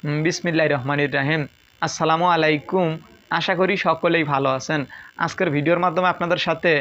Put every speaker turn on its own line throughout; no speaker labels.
বিসমিল্লাহির রহমানির রহিম। আসসালামু আলাইকুম। আশা করি সকলেই ভালো আছেন। আজকের ভিডিওর মাধ্যমে আপনাদের সাথে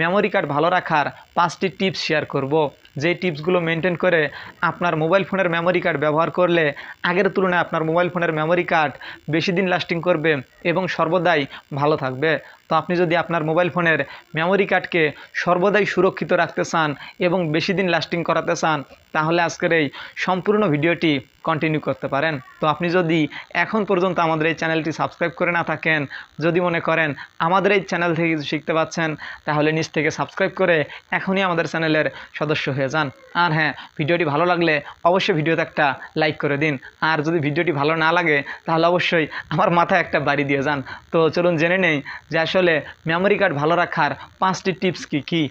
মেমোরি কার্ড ভালো রাখার 5টি টিপস শেয়ার করব। যেই টিপসগুলো মেনটেন করে আপনার মোবাইল ফোনের মেমোরি কার্ড ব্যবহার করলে আগের তুলনায় আপনার মোবাইল ফোনের মেমোরি কার্ড বেশি দিন লাস্টিং করবে এবং সর্বদাই ভালো থাকবে। তো আপনি যদি আপনার মোবাইল ফোনের মেমোরি কার্ডকে সর্বদাই সুরক্ষিত রাখতে চান এবং বেশি দিন লাস্টিং করাতে চান, তাহলে আজকের এই সম্পূর্ণ ভিডিওটি কন্টিনিউ করতে পারেন। তো আপনি যদি এখন পর্যন্ত আমাদের এই চ্যানেলটি সাবস্ক্রাইব করে না থাকেন, যদি মনে করেন আমাদের এই চ্যানেল থেকে কিছু শিখতে পাচ্ছেন, তাহলে নিচ থেকে সাবস্ক্রাইব করে এখনই আমাদের চ্যানেলের সদস্য হয়ে যান। আর হ্যাঁ, ভিডিওটি ভালো লাগলে অবশ্যই ভিডিওতে একটা লাইক করে দিন। আর যদি ভিডিওটি ভালো না লাগে তাহলে অবশ্যই আমার মাথায় একটা বাড়ি দিয়ে যান। তো চলুন জেনে নেই যে আসলে মেমোরি কার্ড ভালো রাখার 5টি টিপস কী।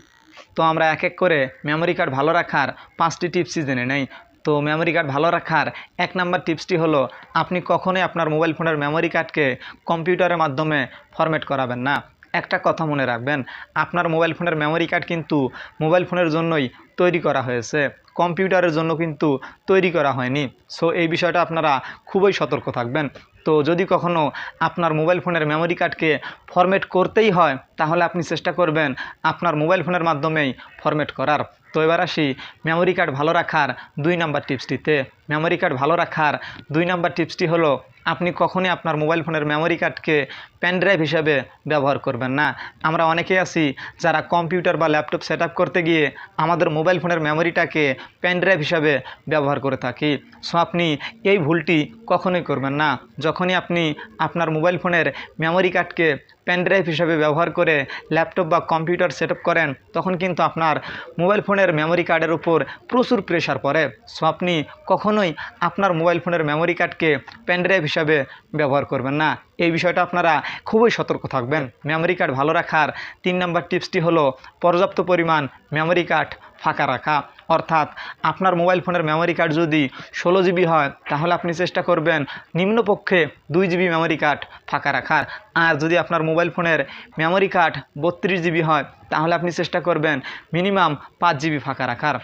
তো আমরা এক এক করে মেমোরি কার্ড ভালো রাখার 5টি টিপসই জেনে নেই। তো মেমোরি কার্ড ভালো রাখার 1 নাম্বার টিপসটি হলো, আপনি কখনোই আপনার মোবাইল ফোনের মেমোরি কার্ডকে কম্পিউটারের মাধ্যমে ফরম্যাট করাবেন না। একটা কথা মনে রাখবেন, আপনার মোবাইল ফোনের মেমোরি কার্ড কিন্তু মোবাইল ফোনের জন্যই তৈরি করা হয়েছে, কম্পিউটারের জন্য কিন্তু তৈরি করা হয়নি। সো এই বিষয়টা আপনারা খুবই সতর্ক থাকবেন। তো যদি কখনও আপনার মোবাইল ফোনের মেমোরি কার্ডকে ফরম্যাট করতেই হয়, তাহলে আপনি চেষ্টা করবেন আপনার মোবাইল ফোনের মাধ্যমেই ফরম্যাট করার। তো এবার আসি মেমোরি কার্ড ভালো রাখার 2 নাম্বার টিপসটিতে। মেমোরি কার্ড ভালো রাখার 2 নাম্বার টিপসটি হলো, আপনি কখনই আপনার মোবাইল ফোনের মেমোরি কার্ডকে পেন ড্রাইভ হিসেবে ব্যবহার করবেন না। আমরা অনেকেই আছি যারা কম্পিউটার বা ল্যাপটপ সেট করতে গিয়ে আমাদের মোবাইল ফোনের মেমোরিটাকে পেন ড্রাইভ হিসাবে ব্যবহার করে থাকি। সো আপনি এই ভুলটি কখনোই করবেন না। যখনই আপনি আপনার মোবাইল ফোনের মেমোরি কার্ডকে পেন ড্রাইভ হিসাবে ব্যবহার করে ল্যাপটপ বা কম্পিউটার সেট করেন, তখন কিন্তু আপনার মোবাইল ফোনের মেমোরি কার্ডের উপর প্রচুর প্রেশার পড়ে। সো আপনি কখনোই আপনার মোবাইল ফোনের মেমোরি কার্ডকে পেন ড্রাইভ হিসাবে ব্যবহার করবেন না। এই বিষয়টা আপনারা খুবই সতর্ক থাকবেন। মেমোরি কার্ড ভালো রাখার 3 নাম্বার টিপসটি হলো, পর্যাপ্ত পরিমাণ মেমোরি কার্ড ফাঁকা রাখা। অর্থাৎ আপনার মোবাইল ফোনের মেমোরি কার্ড যদি 16 জিবি হয়, তাহলে আপনি চেষ্টা করবেন নিম্নপক্ষে 2 জিবি মেমোরি কার্ড ফাঁকা রাখার। আর যদি আপনার মোবাইল ফোনের মেমোরি কার্ড 32 জিবি হয়, তাহলে আপনি চেষ্টা করবেন মিনিমাম 5 জিবি ফাঁকা রাখার।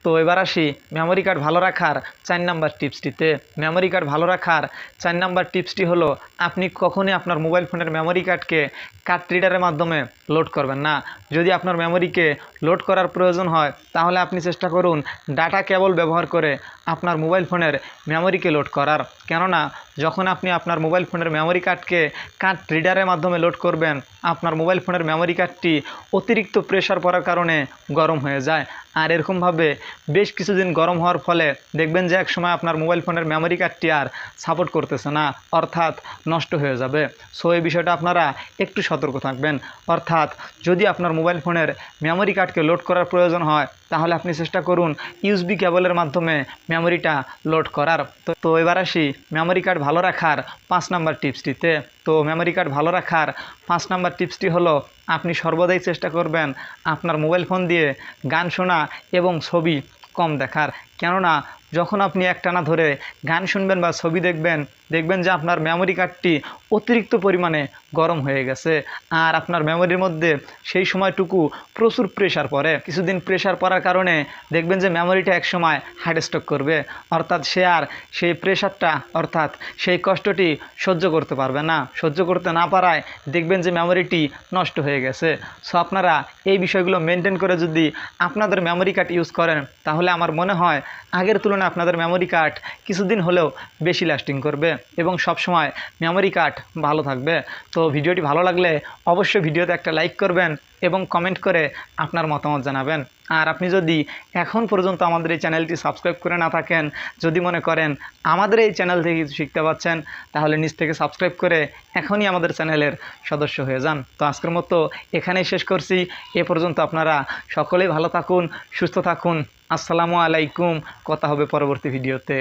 তো এবার আসি মেমোরি কার্ড ভালো রাখার 4 নাম্বার টিপসটিতে। মেমোরি কার্ড ভালো রাখার 4 নাম্বার টিপসটি হলো, আপনি কখনই আপনার মোবাইল ফোনের মেমোরি কার্ডকে কার্ড রিডারের মাধ্যমে লোড করবেন না। যদি আপনার মেমোরিকে লোড করার প্রয়োজন হয়, তাহলে আপনি চেষ্টা করুন ডাটা কেবল ব্যবহার করে আপনার মোবাইল ফোনের মেমোরিকে লোড করার। কেননা যখন আপনি আপনার মোবাইল ফোনের মেমোরি কার্ডকে কার্ড রিডারের মাধ্যমে লোড করবেন, আপনার মোবাইল ফোনের মেমোরি কার্ডটি অতিরিক্ত প্রেশার পড়ার কারণে গরম হয়ে যায়। আর এরকমভাবে বেশ কিছুদিন গরম হওয়ার ফলে দেখবেন যে একসময় আপনার মোবাইল ফোনের মেমোরি কার্ডটি আর সাপোর্ট করতেছে না, অর্থাৎ নষ্ট হয়ে যাবে। সো এই বিষয়টা আপনারা একটু সতর্ক থাকবেন। অর্থাৎ যদি আপনার মোবাইল ফোনের মেমোরি কার্ডকে লোড করার প্রয়োজন হয়, তাহলে আপনি চেষ্টা করুন ইউএসবি কেবলের মাধ্যমে মেমোরিটা লোড করার। তো এবার আসি মেমোরি কার্ড ভালো রাখার 5 নাম্বার টিপসটিতে। তো মেমোরি কার্ড ভালো রাখার 5 নাম্বার টিপসটি হলো, আপনি সর্বদাই চেষ্টা করবেন আপনার মোবাইল ফোন দিয়ে গান শোনা এবং ছবি কম দেখার। কেননা যখন আপনি একটানা ধরে গান শুনবেন বা ছবি দেখবেন যে আপনার মেমোরি কার্ডটি অতিরিক্ত পরিমাণে গরম হয়ে গেছে। আর আপনার মেমোরির মধ্যে সেই সময়টুকু প্রচুর প্রেশার পড়ে। কিছুদিন প্রেশার পড়ার কারণে দেখবেন যে মেমোরিটা একসময় হার্ড স্ট্রোক করবে। অর্থাৎ সে আর সেই প্রেশারটা অর্থাৎ সেই কষ্টটি সহ্য করতে পারবে না। সহ্য করতে না পারায় দেখবেন যে মেমোরিটি নষ্ট হয়ে গেছে। সো আপনারা এই বিষয়গুলো মেনটেন করে যদি আপনাদের মেমোরি কার্ড ইউজ করেন, তাহলে আমার মনে হয় আগের তুলনায় আপনাদের মেমোরি কার্ড কিছুদিন হলেও বেশি লাস্টিং করবে এবং সবসময় মেমোরি কার্ড ভালো থাকবে। তো ভিডিওটি ভালো লাগলে অবশ্যই ভিডিওতে একটা লাইক করবেন এবং কমেন্ট করে আপনার মতামত জানাবেন। আর আপনি যদি এখন পর্যন্ত আমাদের এই চ্যানেলটি সাবস্ক্রাইব করে না থাকেন, যদি মনে করেন আমাদের এই চ্যানেল থেকে কিছু শিখতে পাচ্ছেন, তাহলে নিচ থেকে সাবস্ক্রাইব করে এখনই আমাদের চ্যানেলের সদস্য হয়ে যান। তো আজকের মতো এখানেই শেষ করছি। এ পর্যন্ত আপনারা সকলেই ভালো থাকুন, সুস্থ থাকুন। আসসালামু আলাইকুম। কথা হবে পরবর্তী ভিডিওতে।